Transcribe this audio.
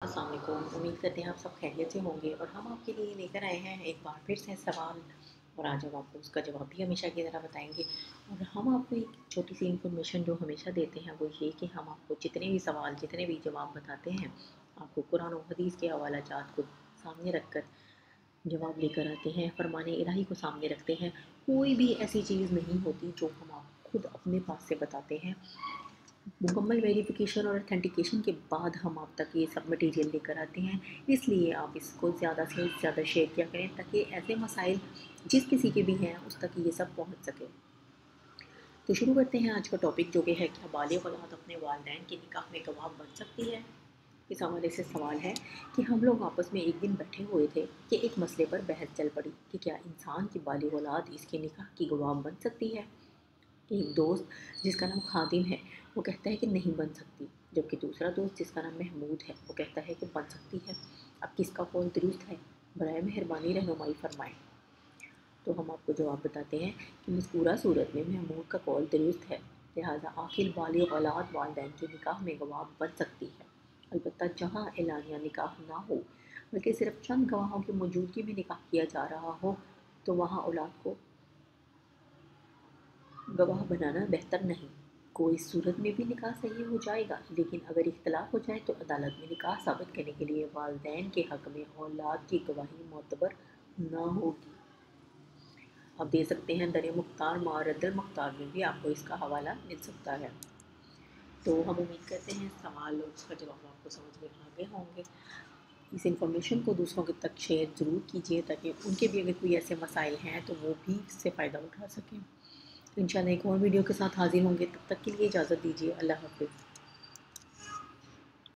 अस्सलाम वालेकुम। उम्मीद करते हैं आप सब खैरियत से होंगे और हम आपके लिए लेकर आए हैं एक बार फिर से सवाल। और आज हम आपको उसका जवाब भी हमेशा की तरह बताएंगे। और हम आपको एक छोटी सी इन्फॉर्मेशन जो हमेशा देते हैं वो ये कि हम आपको जितने भी सवाल जितने भी जवाब बताते हैं आपको कुरान और हदीस के हवाला जात को सामने रख कर जवाब लेकर आते हैं, फरमाने इलाही को सामने रखते हैं। कोई भी ऐसी चीज़ नहीं होती जो हम आप खुद अपने पास से बताते हैं। मुकम्मल वेरिफिकेशन और अथेंटिकेशन के बाद हम आप तक ये सब मटेरियल लेकर आते हैं। इसलिए आप इसको ज़्यादा से ज़्यादा शेयर किया करें ताकि ऐसे मसाइल जिस किसी के भी हैं उस तक ये सब पहुंच सके। तो शुरू करते हैं आज का टॉपिक, जो कि है क्या बालिग़ औलाद अपने वालिदैन के निकाह में गवाह बन सकती है। इस हवाले से सवाल है कि हम लोग आपस में एक दिन बैठे हुए थे कि एक मसले पर बहस चल पड़ी कि क्या इंसान की बालिग़ औलाद इसके निकाह की गवाह बन सकती है। एक दोस्त जिसका नाम खादिम है वो कहता है कि नहीं बन सकती, जबकि दूसरा दोस्त जिसका नाम महमूद है वो कहता है कि बन सकती है। अब किसका कौल दुरुस्त है? बराए मेहरबानी रहनुमाई फरमाएं। तो हम आपको जवाब बताते हैं कि मज़कूरा सूरत में महमूद का कौल दुरुस्त है, लिहाजा आखिर बालिग़ औलाद वालिदैन के निकाह में गवाह बन सकती है। अलबत्ता जहाँ एलानिया निकाह ना हो बल्कि सिर्फ चंद गवाहों की मौजूदगी में निकाह किया जा रहा हो तो वहाँ औलाद को गवाह बनाना बेहतर नहीं। कोई सूरत में भी निकाह सही हो जाएगा, लेकिन अगर इख्तलाफ हो जाए तो अदालत में निकाह साबित करने के लिए वालिदैन के हक़ में औलाद की गवाही मोतबर ना होगी। आप दे सकते हैं दर मुख्तार मारदल मुख्तार में भी आपको इसका हवाला मिल सकता है। तो हम उम्मीद करते हैं सवाल और उसका जवाब आपको समझ में आ गए होंगे। इस इंफॉर्मेशन को दूसरों के तक शेयर ज़रूर कीजिए ताकि उनके भी अगर कोई ऐसे मसाइल हैं तो वो भी इससे फ़ायदा उठा सकें। इंशाल्लाह एक और वीडियो के साथ हाज़िर होंगे, तब तक के लिए इजाज़त दीजिए। अल्लाह हाफ़िज़।